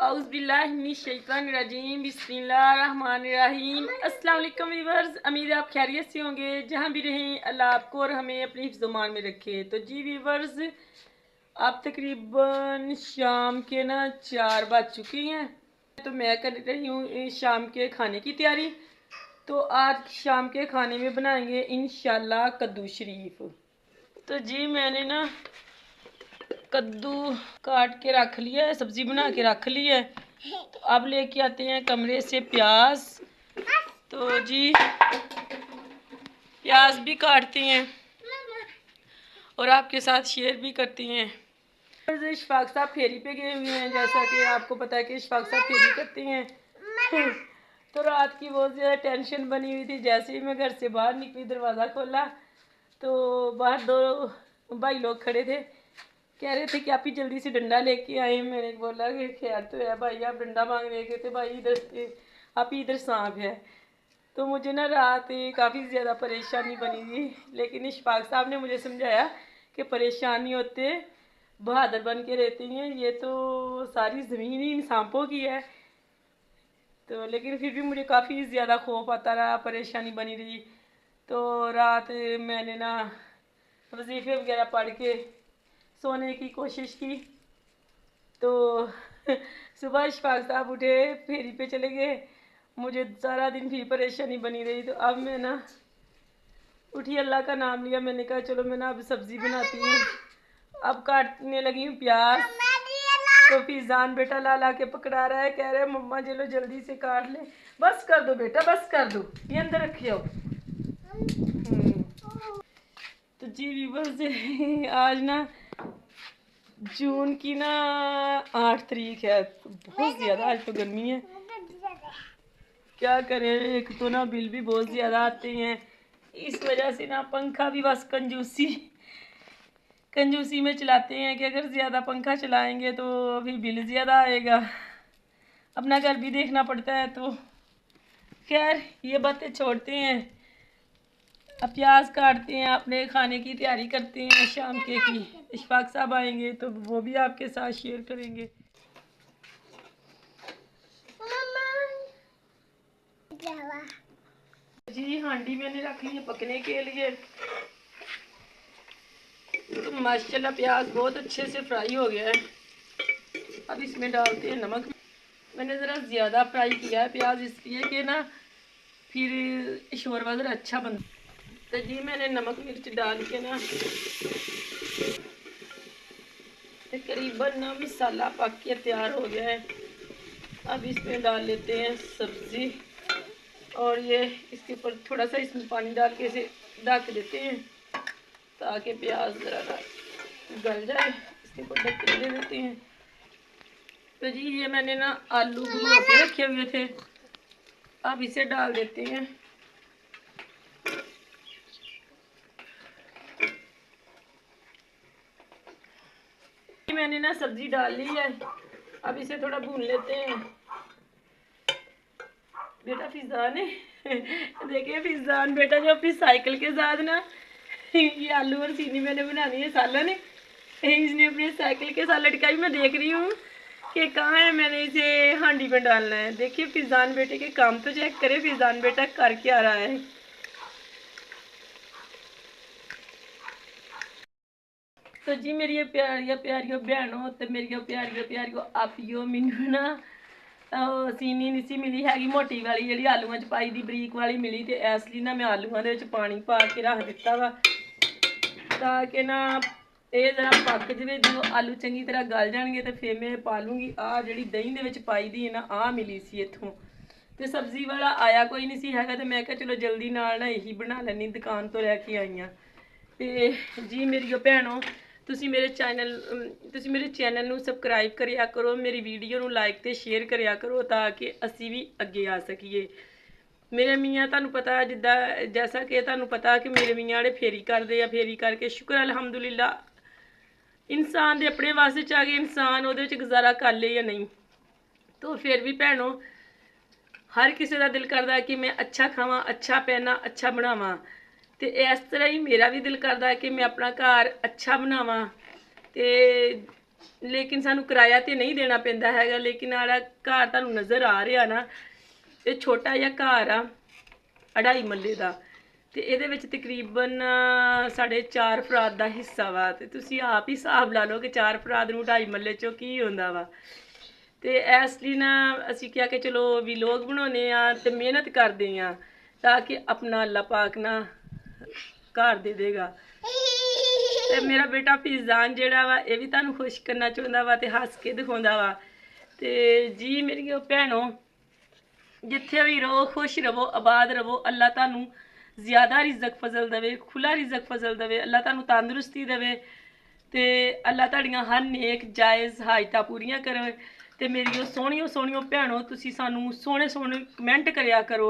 औज़ुबिल्लाहिमिनश्शैतानिर्रजीम बिस्मिल्लाहिर्रहमानिर्रहीम। अस्सलाम वालेकुम व्यूअर्स, उम्मीद है आप खैरियत से होंगे। जहाँ भी रहें अल्लाह आपको और हमें अपनी हिफ्ज़-ओ-मान में रखे। तो जी व्यूअर्स, अब तकरीबन शाम के 4 बज चुके हैं। तो मैं कर रही हूँ शाम के खाने की तैयारी। तो आज शाम के खाने में बनाएंगे इंशाल्लाह कद्दू शरीफ। तो जी मैंने कद्दू काट के रख लिया है, सब्जी बना के रख ली है। तो अब लेके आते हैं कमरे से प्याज। तो जी प्याज भी काटते हैं और आपके साथ शेयर भी करते हैं। इशफाक साहब फेरी पे गए हुए हैं, जैसा कि आपको पता है कि इशफाक साहब फेरी करते हैं। तो रात की बहुत ज़्यादा टेंशन बनी हुई थी। जैसे ही मैं घर से बाहर निकली, दरवाज़ा खोला तो बाहर 2 भाई लोग खड़े थे। कह रहे थे कि आप ही जल्दी से डंडा लेके आए। मैंने बोला कि खैर तो है भाई, आप डंडा मांगने गए थे भाई, इधर आप ही इधर सांप है। तो मुझे रात काफ़ी ज़्यादा परेशानी बनी थी, लेकिन इशफाक साहब ने मुझे समझाया कि परेशान नहीं होते, बहादुर बन के रहते हैं, ये तो सारी ज़मीन ही इन सांपों की है। तो लेकिन फिर भी मुझे काफ़ी ज़्यादा खौफ आता रहा, परेशानी बनी रही। तो रात मैंने वजीफ़े वगैरह पढ़ के सोने की कोशिश की। तो सुबह इशफाक साहब उठे, फेरी पे चले गए। मुझे सारा दिन भी परेशानी बनी रही। तो अब मैं उठी, अल्लाह का नाम लिया। मैंने कहा चलो मैं अब सब्ज़ी बनाती हूँ। अब काटने लगी हूँ प्याज। तो फिजान बेटा ला के पकड़ा रहा है, कह रहे हैं मम्मा चलो जल्दी से काट ले। बस कर दो बेटा, बस कर दो, ये अंदर रखिए हो। तो जी व्यूअर्स, आज जून की 8 तारीख है। तो बहुत ज़्यादा आज तो गर्मी है, क्या करें। एक तो बिल भी बहुत ज़्यादा आते हैं, इस वजह से पंखा भी बस कंजूसी में चलाते हैं कि अगर ज़्यादा पंखा चलाएंगे तो अभी बिल ज़्यादा आएगा, अपना घर भी देखना पड़ता है। तो खैर ये बातें छोड़ते हैं, अब प्याज काटते हैं, अपने खाने की तैयारी करते हैं शाम के की। इशफाक साहब आएंगे तो वो भी आपके साथ शेयर करेंगे। जी हांडी मैंने रख ली है पकने के लिए। तो माशाल्लाह प्याज बहुत अच्छे से फ्राई हो गया है। अब इसमें डालते हैं नमक। मैंने ज़रा ज़्यादा फ्राई किया है प्याज, इसलिए कि फिर शोरबा ज़रा अच्छा बनता। तो जी मैंने नमक मिर्च डाल के तकरीबन मसाला पक के तैयार हो गया है। अब इसमें डाल लेते हैं सब्ज़ी, और ये इसके ऊपर थोड़ा सा इसमें पानी डाल के इसे ढक देते हैं ताकि प्याज ज़रा गल जाए। इसके ऊपर ढक के दे देते हैं। तो जी ये मैंने आलू भिगो के रखे हुए थे, अब इसे डाल देते हैं। मैंने सब्जी डाल ली है, अब इसे थोड़ा भून लेते हैं। बेटा फिजान है देखिए फिजान बेटा जो अपनी साइकिल के साथ ये आलू और चीनी मैंने बनानी है सालन है, इसने अपने साइकिल के साथ लटकाई। मैं देख रही हूँ कि कहाँ है, मैंने इसे हांडी में डालना है। देखिए फिजान बेटे के काम तो चेक करे, फिजान बेटा कर क्या रहा है। तो जी मेरी प्यारियों बहनों, तो मेरी प्यारियों आपियो, मैनू सीनी नहीं सी मिली हैगी मोटी वाली, जी आलूआं च पाई दी बरीक वाली मिली। तो इसलिए मैं आलूआं दे विच पानी पा के रख दिता वा ताकि ये जरा पक जाए। जो आलू चंगी तरह गल जाएंगे तो फिर मैं पा लूँगी। जी दही दे विच पाई दी है मिली सी इत्थों। तो सब्जी वाला आया कोई नहीं सी हैगा, तो मैं कहा चलो जल्दी यही बना लैनी, दुकान तो लैके आई हाँ। तो जी मेरी भैनों, ਤੁਸੀਂ ਮੇਰੇ ਚੈਨਲ ਨੂੰ ਸਬਸਕ੍ਰਾਈਬ ਕਰਿਆ ਕਰੋ, ਮੇਰੀ ਵੀਡੀਓ ਨੂੰ ਲਾਈਕ ਤੇ ਸ਼ੇਅਰ ਕਰਿਆ ਕਰੋ ਤਾਂ ਕਿ ਅਸੀਂ ਵੀ ਅੱਗੇ ਆ ਸਕੀਏ। ਮੇਰੇ ਮੀਆਂ ਤੁਹਾਨੂੰ ਪਤਾ ਜਿੱਦਾਂ ਜੈਸਾ ਕਿ ਤੁਹਾਨੂੰ ਪਤਾ ਕਿ ਮੇਰੇ ਮੀਆਂ ਵਾਲੇ ਫੇਰੀ ਕਰਦੇ ਆ, ਫੇਰੀ ਕਰਕੇ ਸ਼ੁਕਰ ਅਲਹਮਦੁਲਿਲਾ ਇਨਸਾਨ ਦੇ ਆਪਣੇ ਵਾਸਤੇ ਚ ਆ ਕੇ ਇਨਸਾਨ ਉਹਦੇ ਵਿੱਚ ਗੁਜ਼ਾਰਾ ਕਰ ਲੇ ਜਾਂ ਨਹੀਂ। तो फिर भी भैनों हर किसी का दिल करता है कि मैं अच्छा खावां, अच्छा पहना, अच्छा बनावां। तो इस तरह ही मेरा भी दिल करता है कि मैं अपना घर अच्छा बनावां। तो लेकिन सानू किराया तो नहीं देना पैंदा हैगा। लेकिन आड़ा घर तुहानू नज़र आ रहा ना, ये छोटा जिहा घर आ 2.5 मरले का, तो ये तकरीबन 4.5 फराद का हिस्सा वा। तो तुसी आप ही हिसाब ला लो कि 4 फराद नूं 2.5 मरले चों की होंदा वा। तो इसलिए ना असी क्या कि चलो व्लॉग बनाने तो मेहनत करते हैं ताकि अपना अल्लाह पाक ना घर दे देगा। ते मेरा बेटा फीजान जेड़ा वा ये भी तुहानू खुश करना चाहुंदा वा ते हस के दिखाउंदा वा। ते जी मेरियो भैनों, जिथे भी रहो खुश रहो, आबाद रहो। अल्लाह तुहानू ज़्यादा रिजक फजल देवे, खुला रिजक फजल देवे, अल्लाह तुहानू तंदुरुस्ती देवे, ते अल्लाह तुहाड़ियां हर नेक जायज़ हाजतां पूरियां करे। ते मेरियो सोहणियों सोहणियों भैनों, तुसी सानू सोहणे सोहणे कमेंट करया करो,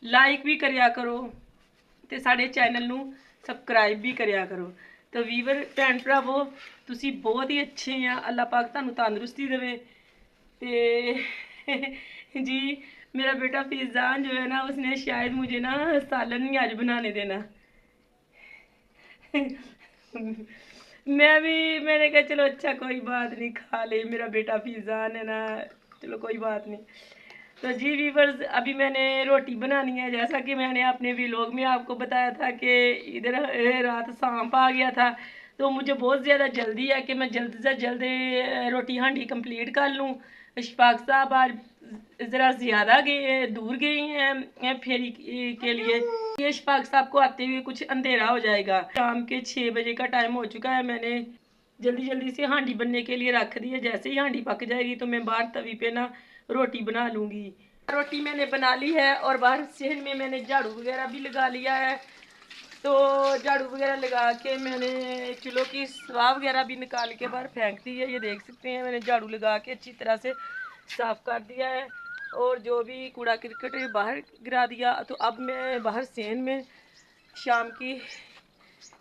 लाइक भी करया करो, ते साढ़े चैनल नू सबसक्राइब भी करया करो। तो वीवर भैन भरावो, तुसी बहुत ही अच्छे हैं, अल्लाह पाक तुहानू तंदुरुस्ती देवे। ते जी मेरा बेटा फीजान जो है ना, उसने शायद मुझे ना सालन नहीं आज बनाने देना। मैंने कहा चलो अच्छा कोई बात नहीं, खा ले, मेरा बेटा फीजान है ना, चलो कोई बात नहीं। तो जी वीवर्स, अभी मैंने रोटी बनानी है। जैसा कि मैंने अपने व्लॉग में आपको बताया था कि इधर रात सांप आ गया था, तो मुझे बहुत ज़्यादा जल्दी है कि मैं जल्द से जल्द रोटी हांडी कंप्लीट कर लूँ। इशफाक साहब आज ज़रा ज़्यादा गए दूर गए हैं फेरी के लिए। ये इशफाक साहब को आते हुए कुछ अंधेरा हो जाएगा। शाम के 6 बजे का टाइम हो चुका है। मैंने जल्दी जल्दी से हांडी बनने के लिए रख दी है। जैसे ही हांडी पक जाएगी तो मैं बाहर तवी पे ना रोटी बना लूँगी। रोटी मैंने बना ली है और बाहर सहन में मैंने झाड़ू वगैरह भी लगा लिया है। तो झाड़ू वगैरह लगा के मैंने चूल्हों की स्वाह वगैरह भी निकाल के बाहर फेंक दी है। ये देख सकते हैं, मैंने झाड़ू लगा के अच्छी तरह से साफ़ कर दिया है और जो भी कूड़ा करकट बाहर गिरा दिया। तो अब मैं बाहर सहन में शाम की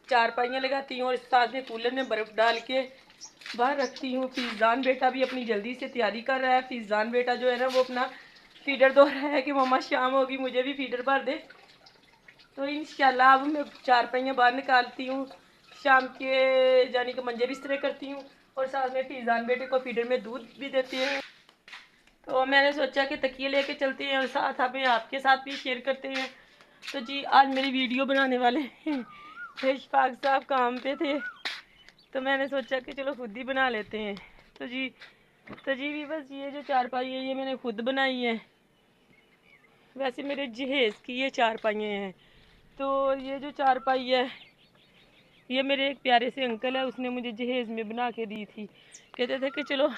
चारपाइयाँ लगाती हूँ और साथ में कूलर में बर्फ़ डाल के बाहर रखती हूँ। फीजान बेटा भी अपनी जल्दी से तैयारी कर रहा है। फीजान बेटा जो है ना, वो अपना फीडर दो रहा है कि मम्मा शाम होगी मुझे भी फीडर भर दे। तो इंशाल्लाह अब मैं चारपाइयाँ बाहर निकालती हूँ, शाम के जाने के मंजे बिस्तरे करती हूँ और साथ में फीजान बेटे को फीडर में दूध भी देती हैं। तो मैंने सोचा कि तकिए लेके चलते हैं और साथ हमें आपके साथ भी शेयर करते हैं। तो जी आज मेरी वीडियो बनाने वाले इशफाक साहब काम पे थे, तो मैंने सोचा कि चलो खुद ही बना लेते हैं। तो जी भी बस ये जो चारपाई है ये मैंने खुद बनाई है। वैसे मेरे जहेज़ की ये चारपाइयाँ हैं। तो ये जो चारपाई है ये मेरे एक प्यारे से अंकल है, उसने मुझे जहेज़ में बना के दी थी। कहते थे कि चलो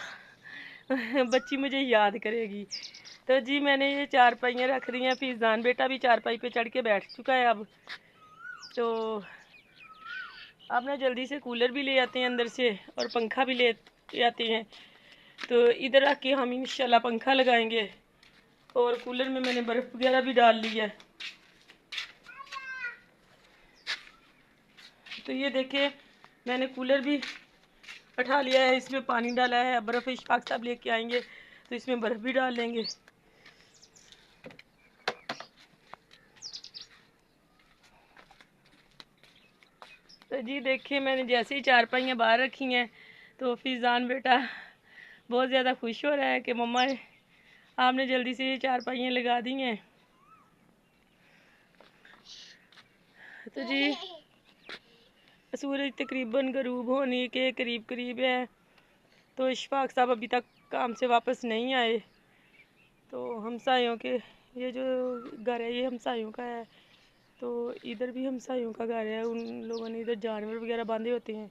बच्ची मुझे याद करेगी। तो जी मैंने ये चारपाइयाँ रख दी हैं। फीजान बेटा भी चारपाई पे चढ़ के बैठ चुका है अब। तो अब ना जल्दी से कूलर भी ले आते हैं अंदर से और पंखा भी ले आते हैं। तो इधर आके हम इंशाल्लाह पंखा लगाएंगे और कूलर में मैंने बर्फ़ वगैरह भी डाल ली है। तो ये देखिए मैंने कूलर भी उठा लिया है, इसमें पानी डाला है। बर्फ़ इशफाक साहब लेके आएंगे तो इसमें बर्फ़ भी डाल लेंगे। तो जी देखिए मैंने जैसे ही चारपाइयाँ बाहर रखी हैं तो फीजान बेटा बहुत ज़्यादा खुश हो रहा है कि मम्मा आपने जल्दी से ये चारपाइयाँ लगा दी हैं। तो जी सूरज तकरीबन गरूब होने के करीब है। तो इशफाक साहब अभी तक काम से वापस नहीं आए। तो हमसायों के ये जो घर है ये हमसायों का है। तो इधर भी हमसायों का घर है, उन लोगों ने इधर जानवर वगैरह बांधे होते हैं।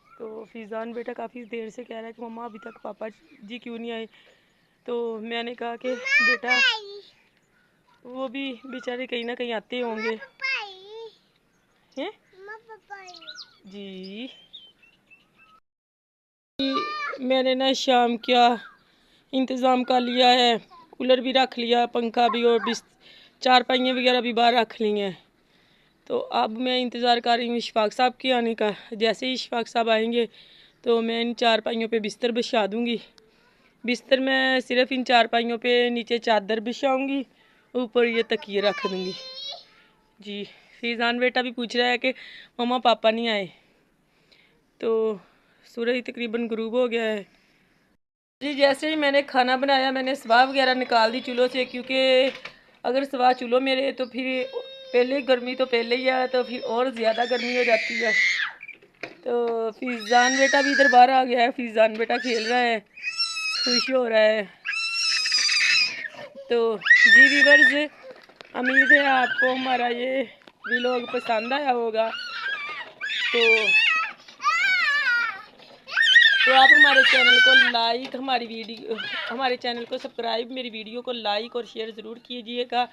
तो फीजान बेटा काफ़ी देर से कह रहा है कि मम्मा अभी तक पापा जी क्यों नहीं आए। तो मैंने कहा कि बेटा वो भी बेचारे कहीं ना कहीं आते होंगे हैं जी। मैंने ना शाम का इंतज़ाम कर लिया है, कूलर भी रख लिया, पंखा भी और चारपाइयाँ वगैरह भी बाहर रख ली हैं। तो अब मैं इंतज़ार कर रही हूँ इशफाक साहब के आने का। जैसे ही इशफाक साहब आएंगे तो मैं इन चारपाइयों पे बिस्तर बिछा दूँगी। बिस्तर मैं सिर्फ इन चारपाइयों पे नीचे चादर बिछाऊँगी, ऊपर ये तकिए रख दूँगी जी। फीजान बेटा भी पूछ रहा है कि मम्मा पापा नहीं आए। तो सूरज तकरीबन गुरूब हो गया है जी। जैसे ही मैंने खाना बनाया मैंने सवा वगैरह निकाल दी चूल्हों से, क्योंकि अगर सवा चूल्हों में रहे तो फिर पहले गर्मी तो पहले ही है, तो फिर और ज़्यादा गर्मी हो जाती है। तो फिजान बेटा भी इधर बाहर आ गया है, फिजान बेटा खेल रहा है, खुश हो रहा है। तो जी व्यूअर्स, उम्मीद है आपको हमारा ये व्लॉग पसंद आया होगा। तो आप हमारे चैनल को लाइक, हमारे चैनल को सब्सक्राइब, मेरी वीडियो को लाइक और शेयर ज़रूर कीजिएगा।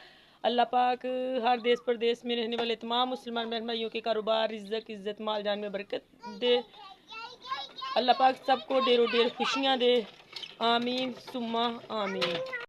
अल्लाह पाक हर देश प्रदेश में रहने वाले तमाम मुसलमान बहन भाइयों के कारोबार, रिज़्क़, इज़्ज़त, माल जान में बरकत दे। अल्लाह पाक सबको ढेरों ढेर खुशियाँ दे। आमीन सुम्मा आमीन।